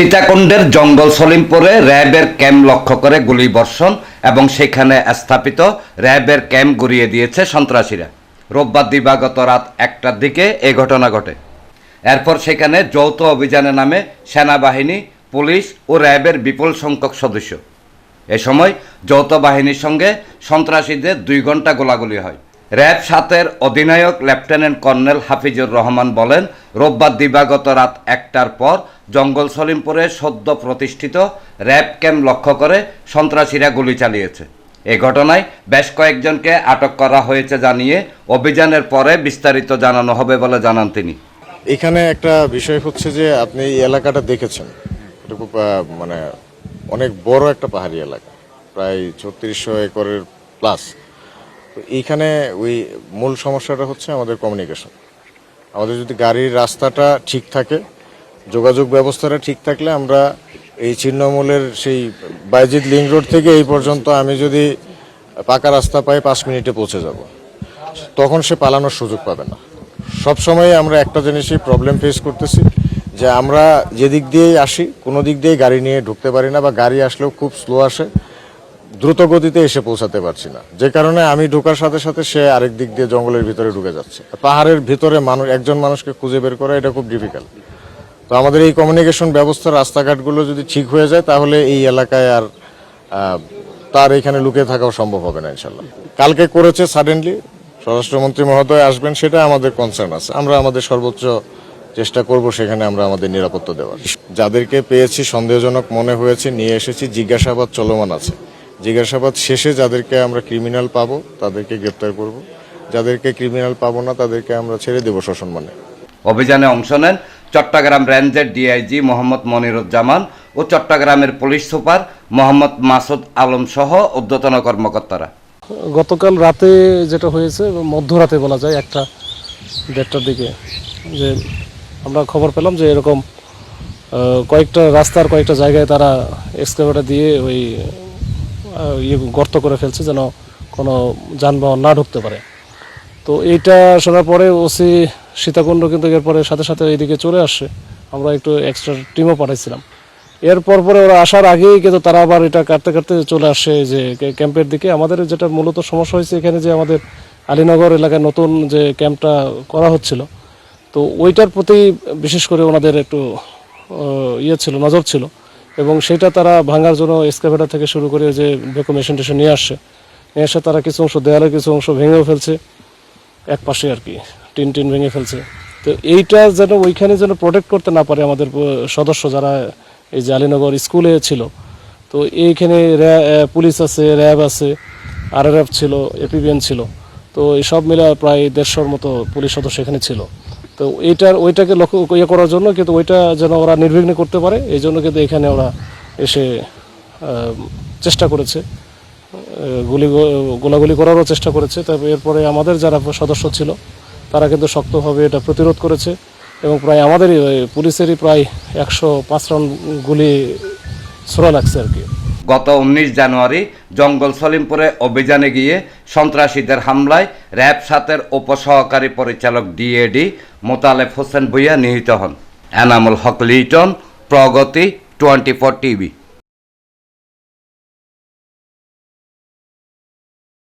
সীতাকুণ্ডের জঙ্গল সলিমপুরে র্যাবের ক্যাম্প লক্ষ্য করে গুলিবর্ষণ এবং সেখানে স্থাপিত র্যাবের ক্যাম্প গুঁড়িয়ে দিয়েছে সন্ত্রাসীরা। রোববার দিবাগত রাত 1টার দিকে এই ঘটনা ঘটে। এরপর সেখানে যৌথ অভিযানে নামে সেনাবাহিনী, পুলিশ ও র্যাবের বিপুল সংখ্যক সদস্য। এ সময় যৌথ বাহিনীর সঙ্গে সন্ত্রাসীদের 2 ঘন্টা গোলাগুলি হয়। র্যাব 7-এর অধিনায়ক লেফটেন্যান্ট কর্নেল হাফিজুর রহমান বলেন, রোববার দিবাগত রাত 1টার পর জঙ্গল সলিমপুরে সদ্য প্রতিষ্ঠিত র্যাব ক্যাম্প লক্ষ্য করে সন্ত্রাসীরা গুলি চালিয়েছে। এ ঘটনায় বেশ কয়েকজনকে আটক করা হয়েছে জানিয়ে অভিযানের পরে বিস্তারিত জানানো হবে বলে জানান তিনি। এখানে একটা বিষয় হচ্ছে যে আপনি এই এলাকাটা দেখেছেন, এটা খুব অনেক বড় একটা পাহাড়ি এলাকা, প্রায় 3600 একরের প্লাস। তো এইখানে ওই মূল সমস্যাটা হচ্ছে আমাদের কমিউনিকেশন। আমাদের যদি গাড়ির রাস্তাটা ঠিক থাকে, যোগাযোগ ব্যবস্থাটা ঠিক থাকলে আমরা এই ছিন্নমূলের সেই বাইজিদ লিংক রোড থেকে এই পর্যন্ত আমি যদি পাকা রাস্তা পাই 5 মিনিটে পৌঁছে যাব, তখন সে পালানোর সুযোগ পাবে না। সবসময় আমরা একটা জিনিসই প্রবলেম ফেস করতেছি যে আমরা যেদিক দিয়েই আসি কোনো দিক দিয়েই গাড়ি নিয়ে ঢুকতে পারি না, বা গাড়ি আসলেও খুব স্লো আসে, দ্রুত গতিতে এসে পৌঁছাতে পারছি না। যে কারণে আমি ঢোকার সাথে সাথে সে আরেক দিক দিয়ে জঙ্গলের ভিতরে ঢুকে যাচ্ছে। পাহাড়ের ভিতরে একজন মানুষকে খুঁজে বের করা এটা খুব ডিফিকাল্ট। তো আমাদের এই কমিউনিকেশন ব্যবস্থা, রাস্তাঘাটগুলো যদি ঠিক হয়ে যায় তাহলে এই এলাকায় আর তার এখানে লুকিয়ে থাকাও সম্ভব হবে না ইনশাল্লাহ। কালকে করেছে সাডেনলি, স্বরাষ্ট্রমন্ত্রী মহোদয় আসবেন, সেটা আমাদের কনসার্ন আছে। আমরা আমাদের সর্বোচ্চ চেষ্টা করব সেখানে আমরা আমাদের নিরাপত্তা দেওয়ার। যাদেরকে পেয়েছি সন্দেহজনক মনে হয়েছে নিয়ে এসেছি, জিজ্ঞাসাবাদ চলমান আছে। জিজ্ঞাসাবাদ শেষে যাদেরকে আমরা ক্রিমিনাল পাবো তাদেরকে গ্রেপ্তার করব, যাদেরকে ক্রিমিনাল পাবো না তাদেরকে আমরা ছেড়ে দেব সসম্মানে। অভিযানে অংশ নেন চট্টগ্রাম রেঞ্জের ডিআইজি মোহাম্মদ মনিরুজ্জামান ও চট্টগ্রামের পুলিশ সুপার মোহাম্মদ মাসুদ আলম সহ ঊর্ধ্বতন কর্মকর্তারা। গতকাল রাতে যেটা হয়েছে, মধ্যরাতে বলা যায় 1টা-1:30টার দিকে, যে আমরা খবর পেলাম যে এরকম কয়েকটা রাস্তার কয়েকটা জায়গায় তারা এক্সকাভেটর দিয়ে ওই গর্ত করে ফেলছে যেন কোনো যানবাহন না ঢুকতে পারে। তো এইটা শোনার পরে ওসি সীতাকুণ্ড কিন্তু এরপরে সাথে সাথে এইদিকে চলে আসছে। আমরা একটু এক্সট্রা টিমও পাঠাইছিলাম। এরপর পরে ওরা আসার আগেই কিন্তু তারা আবার এটা কাটতে কাটতে চলে আসে যে ক্যাম্পের দিকে। আমাদের যেটা মূলত সমস্যা হয়েছে এখানে, যে আমাদের আলীনগর এলাকায় নতুন যে ক্যাম্পটা করা হচ্ছিল, তো ওইটার প্রতি বিশেষ করে ওনাদের একটু নজর ছিল, এবং সেটা তারা ভাঙার জন্য এক্সকাভেটর থেকে শুরু করে যে ভ্যাকুম মেশিন টেশিন নিয়ে এসে তারা কিছু অংশ, দেয়ালের কিছু অংশ ভেঙেও ফেলছে, এক পাশে আর কি টিন ভেঙে ফেলছে। তো এইটা যেন ওইখানে যেন প্রোটেক্ট করতে না পারে আমাদের সদস্য যারা এই যে আলীনগর স্কুলে ছিল। তো এইখানে পুলিশ আছে, র্যাব আছে, আরআরএফ ছিল, এপিবিএন ছিল। তো এই সব মিলে প্রায় 150-র মতো পুলিশ সদস্য এখানে ছিল। তো ওইটাকে লক্ষ্য করার জন্য কিন্তু ওইটা যেন ওরা নির্বিঘ্নে করতে পারে, এই জন্য কিন্তু এখানে ওরা এসে চেষ্টা করেছে, গোলাগুলি করারও চেষ্টা করেছে। তবে এরপরে আমাদের যারা সদস্য ছিল তারা কিন্তু শক্তভাবে এটা প্রতিরোধ করেছে, এবং প্রায় আমাদেরই পুলিশেরই প্রায় 105 রাউন্ড গুলি ছোড়া লাগছে আর কি। গত 19 জানুয়ারি জঙ্গল সলিমপুরে অভিযানে গিয়ে সন্ত্রাসীদের হামলায় র্যাব 7-এর উপসহকারী পরিচালক ডিএডি মোতালেব হোসেন ভুইয়া নিহত হন। এনামুল হক লিটন, প্রগতি 24 টিভি।